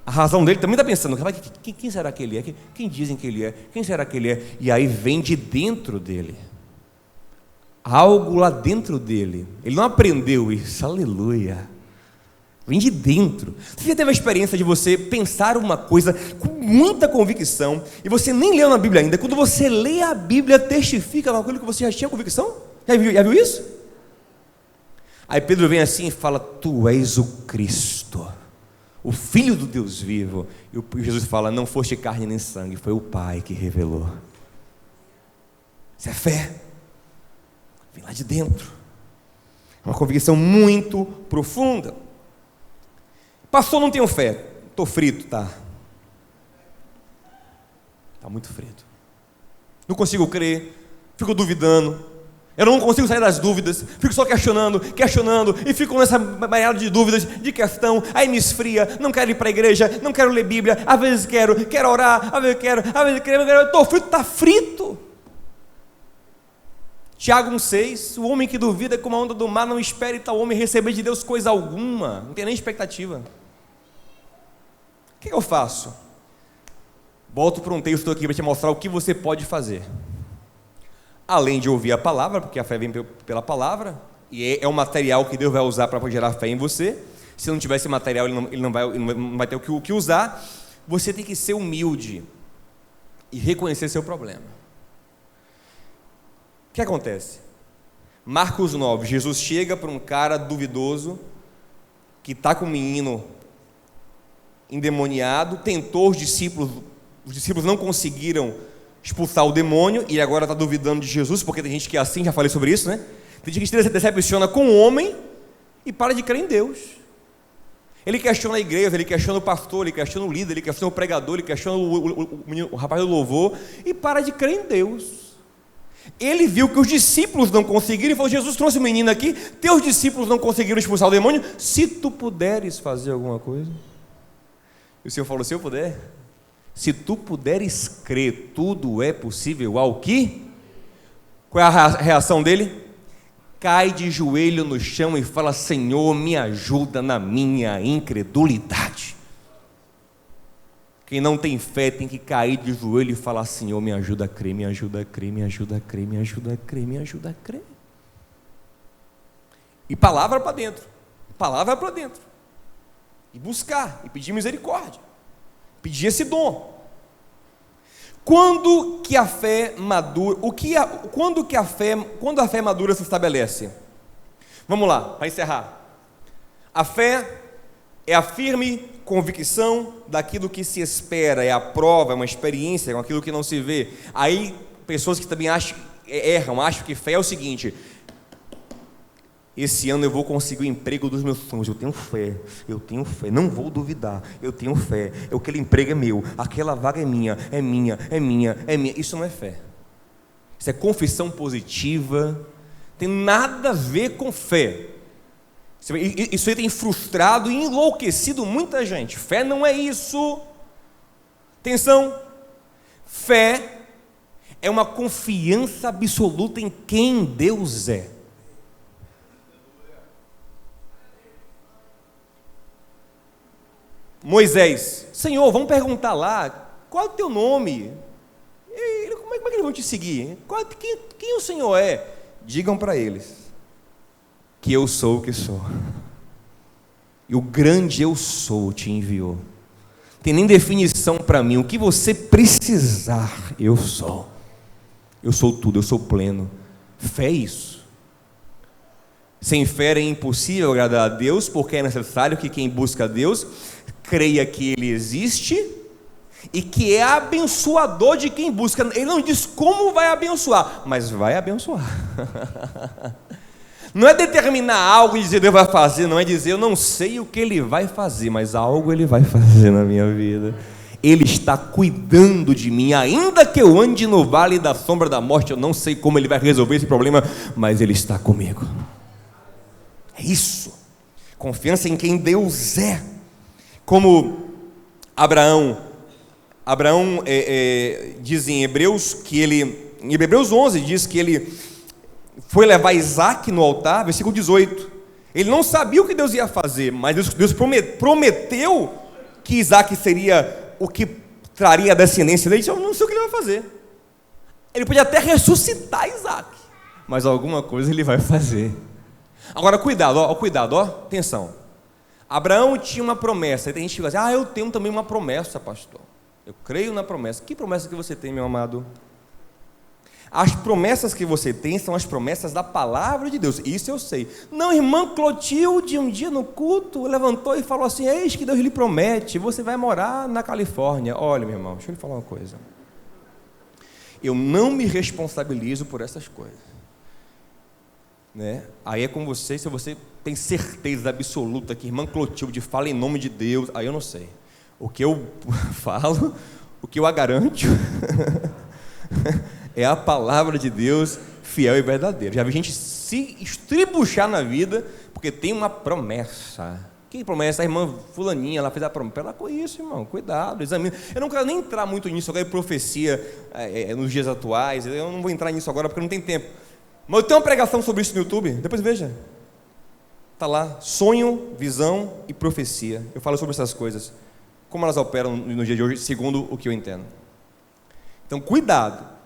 A razão dele também está pensando: quem será que ele é? Quem dizem que ele é? Quem será que ele é? E aí vem de dentro dele. Algo lá dentro dele. Ele não aprendeu isso. Aleluia. Vem de dentro. Você já teve a experiência de você pensar uma coisa com muita convicção e você nem leu na Bíblia ainda? Quando você lê a Bíblia, testifica com aquilo que você já tinha convicção? Já viu isso? Aí Pedro vem assim e fala: tu és o Cristo, o Filho do Deus vivo. E Jesus fala: não foste carne nem sangue, foi o Pai que revelou. Isso é fé. Vem lá de dentro. É uma convicção muito profunda. Pastor, não tenho fé. Estou frito, tá? Está muito frito. Não consigo crer. Fico duvidando. Eu não consigo sair das dúvidas, fico só questionando, e fico nessa banhada de dúvidas, de questão, aí me esfria, não quero ir para a igreja, não quero ler Bíblia, às vezes quero orar, às vezes quero, eu estou frito, está frito. Tiago 1,6, o homem que duvida como a onda do mar, não espere tal homem receber de Deus coisa alguma, não tem nem expectativa. O que eu faço? Volto para um texto aqui para te mostrar o que você pode fazer. além de ouvir a palavra, porque a fé vem pela palavra, e é um material que Deus vai usar para gerar fé em você. Se não tiver esse material, ele não vai ter o que usar. Você tem que ser humilde e reconhecer seu problema. O que acontece? Marcos 9, Jesus chega para um cara duvidoso, que está com um menino endemoniado, tentou os discípulos não conseguiram expulsar o demônio, e agora está duvidando de Jesus, porque tem gente que é assim, já falei sobre isso, né? Tem gente que se decepciona com o homem e para de crer em Deus. Ele questiona a igreja, ele questiona o pastor, ele questiona o líder, ele questiona o pregador, ele questiona o rapaz do louvor e para de crer em Deus. Ele viu que os discípulos não conseguiram e falou: Jesus trouxe o menino aqui, teus discípulos não conseguiram expulsar o demônio, se tu puderes fazer alguma coisa. E o Senhor falou: se eu puder, se tu puderes crer, tudo é possível ao que? Qual é a reação dele? Cai de joelho no chão e fala: Senhor, me ajuda na minha incredulidade. Quem não tem fé tem que cair de joelho e falar: Senhor, me ajuda a crer, me ajuda a crer, me ajuda a crer, me ajuda a crer, me ajuda a crer. E palavra para dentro, palavra para dentro. E buscar, e pedir misericórdia, pedir esse dom. Quando que a fé madura, quando a fé madura se estabelece? Vamos lá, para encerrar. A fé é a firme convicção daquilo que se espera, é a prova, é uma experiência com aquilo que não se vê. Aí, pessoas que também erram, acham que fé é o seguinte: esse ano eu vou conseguir o emprego dos meus sonhos, eu tenho fé, não vou duvidar, eu tenho fé, aquele emprego é meu, aquela vaga é minha. Isso não é fé, isso é confissão positiva, tem nada a ver com fé. Isso aí tem frustrado e enlouquecido muita gente. Fé não é isso. Atenção, fé é uma confiança absoluta em quem Deus é. Moisés: Senhor, vamos perguntar lá, qual é o teu nome? Como é que eles vão te seguir? Quem o Senhor é? Digam para eles que eu sou o que sou, e o grande eu sou te enviou. Tem nem definição para mim, o que você precisar, eu sou tudo, eu sou pleno. Fé é isso. Sem fé é impossível agradar a Deus, porque é necessário que quem busca a Deus creia que Ele existe e que é abençoador de quem busca. Ele não diz como vai abençoar, mas vai abençoar. Não é determinar algo e dizer Deus vai fazer, não é dizer eu não sei o que Ele vai fazer, mas algo Ele vai fazer na minha vida. Ele está cuidando de mim, ainda que eu ande no vale da sombra da morte, eu não sei como Ele vai resolver esse problema, mas Ele está comigo. É isso, confiança em quem Deus é. Como Abraão diz em Hebreus que em Hebreus 11 diz que ele foi levar Isaac no altar, versículo 18. Ele não sabia o que Deus ia fazer, mas Deus prometeu que Isaac seria o que traria a descendência dele. Ele disse: eu não sei o que ele vai fazer. Ele podia até ressuscitar Isaac, mas alguma coisa ele vai fazer. Agora cuidado, atenção. Abraão tinha uma promessa, e tem gente que vai dizer: eu tenho também uma promessa, pastor, eu creio na promessa. Que promessa que você tem, meu amado? As promessas que você tem são as promessas da palavra de Deus, isso eu sei. Não, irmã Clotilde, um dia no culto, levantou e falou assim: eis que Deus lhe promete, você vai morar na Califórnia. Olha, meu irmão, deixa eu lhe falar uma coisa. Eu não me responsabilizo por essas coisas, né? Aí é com você, se você tem certeza absoluta que irmã Clotilde fala em nome de Deus, aí eu não sei. O que eu falo, o que eu a garanto é a palavra de Deus fiel e verdadeira. Já vi gente se estribuchar na vida porque tem uma promessa. Que promessa? A irmã fulaninha, ela fez a promessa. Pera com isso, irmão, cuidado, examina. Eu não quero nem entrar muito nisso, eu quero profecia nos dias atuais. Eu não vou entrar nisso agora porque não tem tempo. Mas eu tenho uma pregação sobre isso no YouTube, depois veja. Está lá, sonho, visão e profecia. Eu falo sobre essas coisas, como elas operam no dia de hoje, segundo o que eu entendo. Então, cuidado.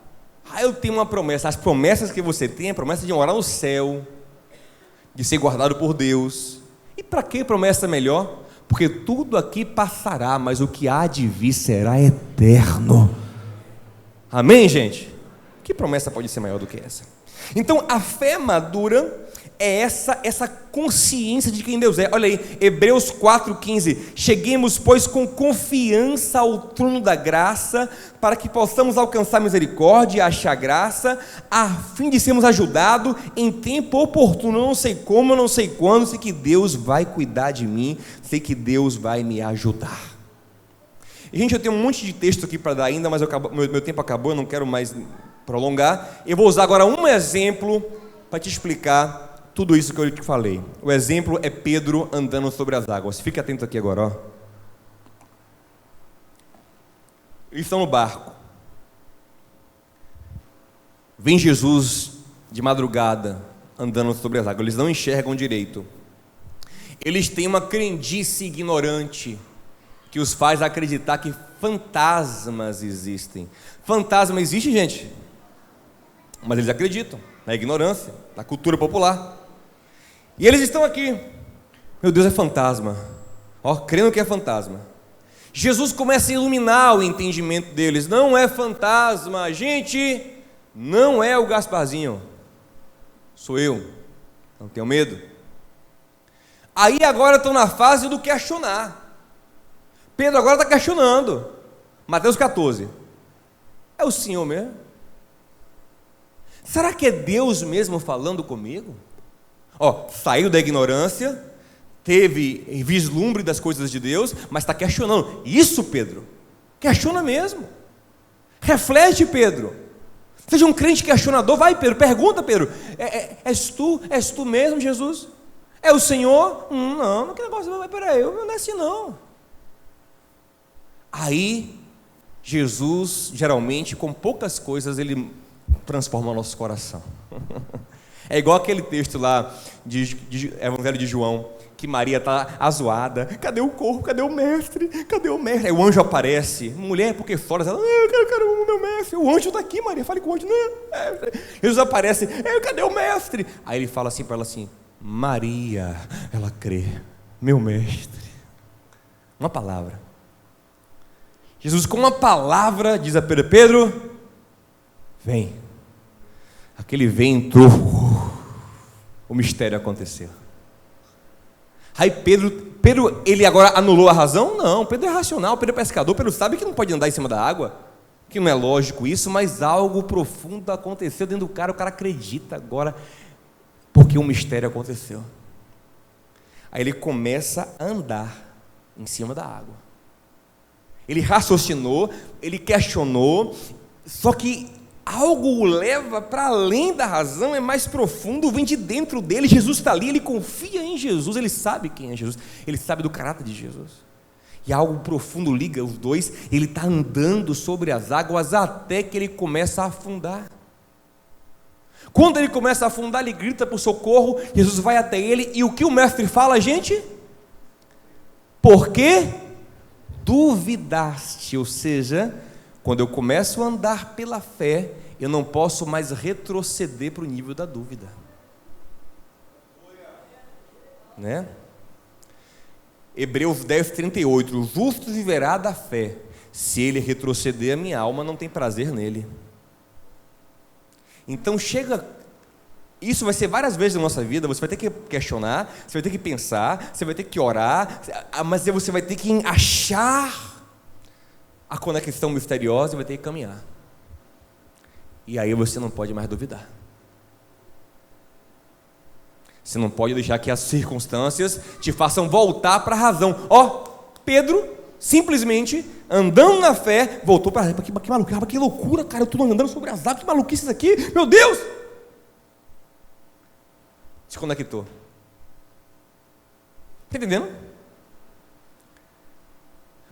Eu tenho uma promessa. As promessas que você tem é a promessa de morar no céu, de ser guardado por Deus. E para que promessa melhor? Porque tudo aqui passará, mas o que há de vir será eterno. Amém, gente? Que promessa pode ser maior do que essa? Então, a fé madura é essa consciência de quem Deus é. Olha aí, Hebreus 4,15. Cheguemos, pois, com confiança ao trono da graça, para que possamos alcançar misericórdia e achar graça, a fim de sermos ajudados em tempo oportuno. Eu não sei como, eu não sei quando, sei que Deus vai cuidar de mim, sei que Deus vai me ajudar. E, gente, eu tenho um monte de texto aqui para dar ainda, mas meu tempo acabou, eu não quero mais prolongar. Eu vou usar agora um exemplo para te explicar tudo isso que eu te falei. O exemplo é Pedro andando sobre as águas. Fique atento aqui agora, ó. Eles estão no barco. Vem Jesus de madrugada andando sobre as águas. Eles não enxergam direito. Eles têm uma crendice ignorante que os faz acreditar que fantasmas existem. Fantasma existe, gente? Mas eles acreditam na ignorância, na cultura popular. E eles estão aqui. Meu Deus, é fantasma. Ó, crendo que é fantasma. Jesus começa a iluminar o entendimento deles. Não é fantasma, gente. Não é o Gasparzinho. Sou eu. Não tenho medo. Aí agora estão na fase do questionar. Pedro agora está questionando. Mateus 14. É o Senhor mesmo? Será que é Deus mesmo falando comigo? Saiu da ignorância, teve vislumbre das coisas de Deus, mas está questionando. Isso, Pedro, questiona mesmo. Reflete, Pedro. Seja um crente questionador. Vai, Pedro, pergunta, Pedro. És tu mesmo, Jesus? É o Senhor? Não, que negócio, vai, peraí, não é assim não. Aí, Jesus, geralmente, com poucas coisas, ele transforma o nosso coração. É igual aquele texto lá de Evangelho de João, que Maria está azoada. Cadê o corpo? Cadê o mestre? Cadê o mestre? Aí o anjo aparece. Mulher, por que fora? Ela, eu quero o meu mestre. O anjo está aqui, Maria. Fale com o anjo. Não. Jesus aparece. Cadê o mestre? Aí ele fala assim para ela assim: Maria. Ela crê. Meu mestre. Uma palavra. Jesus, com uma palavra, diz a Pedro: Pedro, vem. Aquele vem entrou. O mistério aconteceu. Aí Pedro, ele agora anulou a razão? Não, Pedro é racional, Pedro é pescador, Pedro sabe que não pode andar em cima da água, que não é lógico isso, mas algo profundo aconteceu dentro do cara, o cara acredita agora, porque um mistério aconteceu. Aí ele começa a andar em cima da água. Ele raciocinou, ele questionou, só que algo o leva para além da razão, é mais profundo, vem de dentro dele. Jesus está ali, ele confia em Jesus, ele sabe quem é Jesus, ele sabe do caráter de Jesus, e algo profundo liga os dois. Ele está andando sobre as águas até que ele começa a afundar. Quando ele começa a afundar, ele grita por socorro. Jesus vai até ele, e o que o mestre fala, gente? Por que duvidaste? Ou seja, quando eu começo a andar pela fé, eu não posso mais retroceder para o nível da dúvida, né? Hebreus 10:38, o justo viverá da fé. Se ele retroceder, a minha alma não tem prazer nele. Então isso vai ser várias vezes na nossa vida. Você vai ter que questionar, você vai ter que pensar, você vai ter que orar, mas você vai ter que achar a conexão misteriosa e vai ter que caminhar. E aí você não pode mais duvidar. Você não pode deixar que as circunstâncias te façam voltar para a razão. Pedro, simplesmente, andando na fé, voltou para a razão. Que loucura, cara, eu estou andando sobre as águas, que maluquice isso aqui, meu Deus! Desconectou. Está entendendo?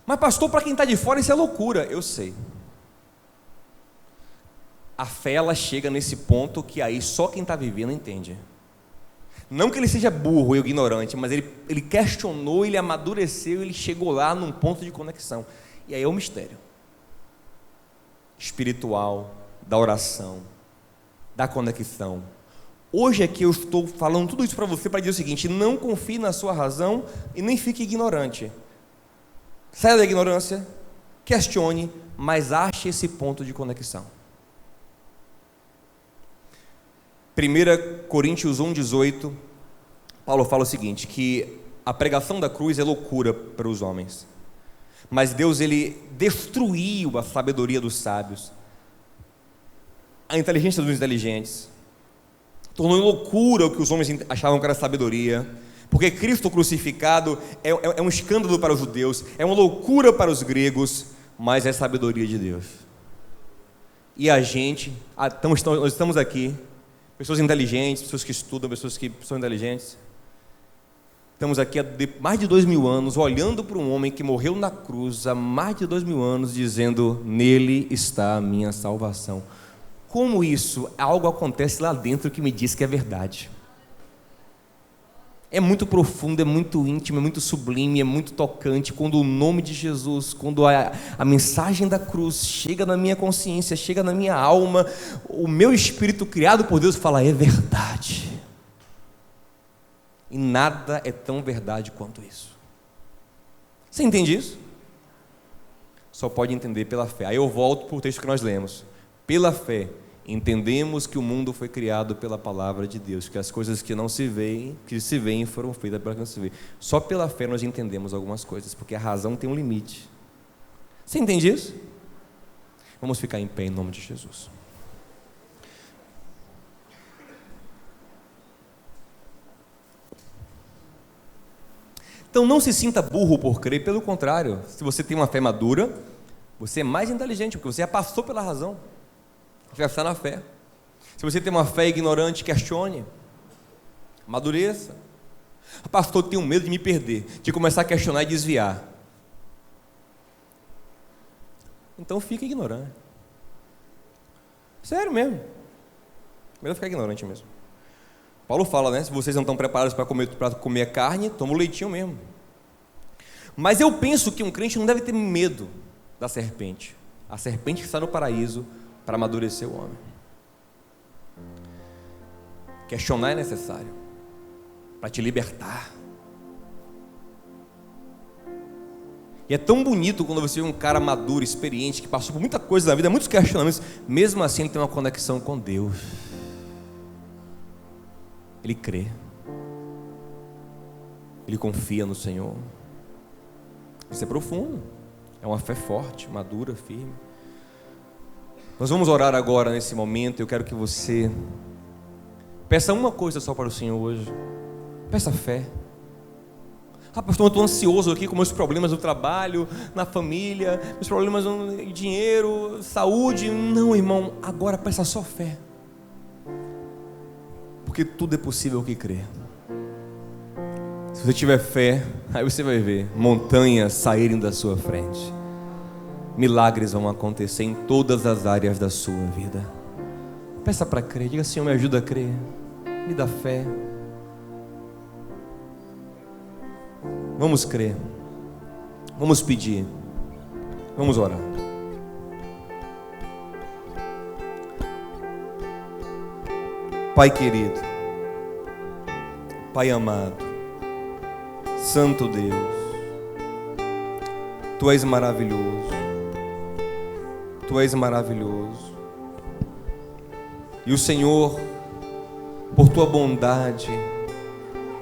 Mas pastor, para quem está de fora isso é loucura. Eu sei. A fé, ela chega nesse ponto que aí só quem está vivendo entende. Não que ele seja burro ou ignorante, mas ele questionou, ele amadureceu, ele chegou lá num ponto de conexão. E aí é o mistério espiritual, da oração, da conexão. Hoje aqui eu estou falando tudo isso para você para dizer o seguinte: não confie na sua razão e nem fique ignorante. Saia da ignorância, questione, mas ache esse ponto de conexão. 1 Coríntios 1,18, Paulo fala o seguinte, que a pregação da cruz é loucura para os homens, mas Deus, ele destruiu a sabedoria dos sábios, a inteligência dos inteligentes, tornou loucura o que os homens achavam que era sabedoria, porque Cristo crucificado é um escândalo para os judeus, é uma loucura para os gregos, mas é sabedoria de Deus. E a gente, nós estamos aqui, pessoas inteligentes, pessoas que estudam, pessoas que são inteligentes, estamos aqui há mais de 2000 anos, olhando para um homem que morreu na cruz há mais de 2000 anos, dizendo: nele está a minha salvação. Como isso? Algo acontece lá dentro que me diz que é verdade. É muito profundo, é muito íntimo, é muito sublime, é muito tocante, quando o nome de Jesus, quando a mensagem da cruz chega na minha consciência, chega na minha alma, o meu espírito criado por Deus fala: é verdade. E nada é tão verdade quanto isso. Você entende isso? Só pode entender pela fé. Aí eu volto para o texto que nós lemos. Pela fé, entendemos que o mundo foi criado pela palavra de Deus, que as coisas que não se veem, que se veem, foram feitas pela que não se vê. Só pela fé nós entendemos algumas coisas, porque a razão tem um limite. Você entende isso? Vamos ficar em pé em nome de Jesus. Então não se sinta burro por crer, pelo contrário, se você tem uma fé madura, você é mais inteligente, porque você já passou pela razão, já está na fé. Se você tem uma fé ignorante, questione, amadureça. Pastor, eu tenho medo de me perder, de começar a questionar e desviar. Então fica ignorante. Sério mesmo, melhor ficar ignorante mesmo. Paulo fala, né? Se vocês não estão preparados para comer carne, toma o leitinho mesmo. Mas eu penso que um crente não deve ter medo da serpente. A serpente que está no paraíso para amadurecer o homem. Questionar é necessário para te libertar. E é tão bonito quando você vê um cara maduro, experiente, que passou por muita coisa na vida, muitos questionamentos, mesmo assim ele tem uma conexão com Deus. Ele crê, ele confia no Senhor. Isso é profundo, é uma fé forte, madura, firme. Nós vamos orar agora nesse momento. Eu quero que você peça uma coisa só para o Senhor hoje. Peça fé. Pastor, eu estou ansioso aqui com meus problemas no trabalho, na família, meus problemas no dinheiro, saúde. Não, irmão, agora peça só fé. Porque tudo é possível ao que crer. Se você tiver fé, aí você vai ver montanhas saírem da sua frente. Milagres vão acontecer em todas as áreas da sua vida. Peça para crer, diga: Senhor, me ajuda a crer, me dá fé. Vamos crer, vamos pedir, vamos orar. Pai querido, Pai amado, Santo Deus, Tu és maravilhoso, Tu és maravilhoso. E o Senhor, por Tua bondade,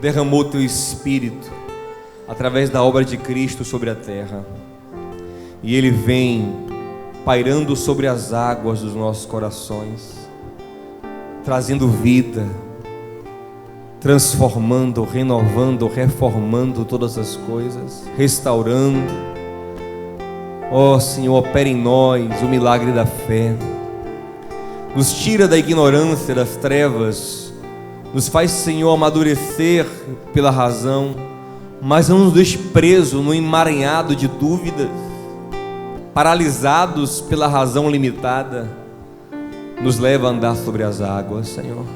derramou Teu Espírito através da obra de Cristo sobre a terra. E Ele vem pairando sobre as águas dos nossos corações, trazendo vida, transformando, renovando, reformando todas as coisas, restaurando. Ó Senhor, opera em nós o milagre da fé, nos tira da ignorância, das trevas, nos faz, Senhor, amadurecer pela razão, mas não nos deixe presos no emaranhado de dúvidas, paralisados pela razão limitada. Nos leva a andar sobre as águas, Senhor.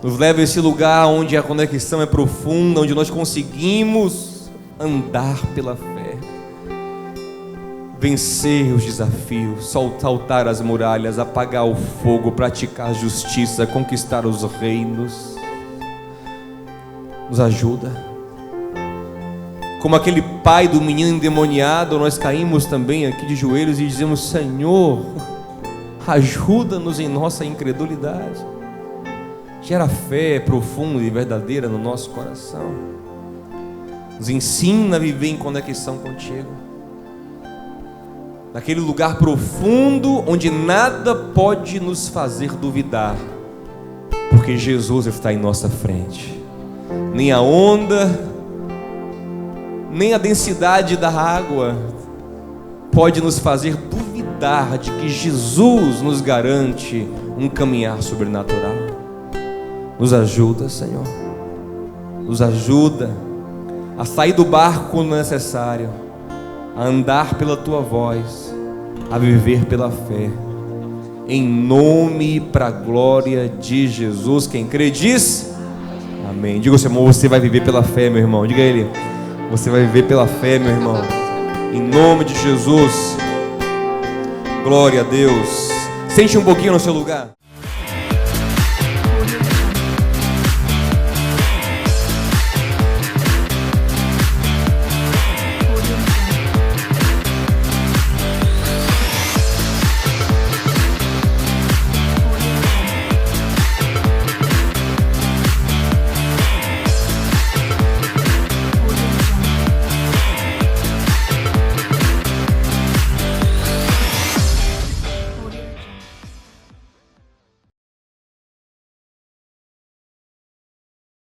Nos leva a esse lugar onde a conexão é profunda, onde nós conseguimos andar pela fé. vencer os desafios, saltar as muralhas, apagar o fogo, praticar a justiça, conquistar os reinos. Nos ajuda. Como aquele pai do menino endemoniado, nós caímos também aqui de joelhos e dizemos: Senhor, ajuda-nos em nossa incredulidade. Gera fé profunda e verdadeira no nosso coração. Nos ensina a viver em conexão contigo, naquele lugar profundo onde nada pode nos fazer duvidar, porque Jesus está em nossa frente. Nem a onda, nem a densidade da água pode nos fazer duvidar de que Jesus nos garante um caminhar sobrenatural. Nos ajuda, Senhor. Nos ajuda a sair do barco quando necessário, a andar pela Tua voz, a viver pela fé. Em nome e para a glória de Jesus. Quem crê diz amém. Diga ao seu irmão: você vai viver pela fé, meu irmão. Diga a ele: você vai viver pela fé, meu irmão. Em nome de Jesus. Glória a Deus. Sente um pouquinho no seu lugar.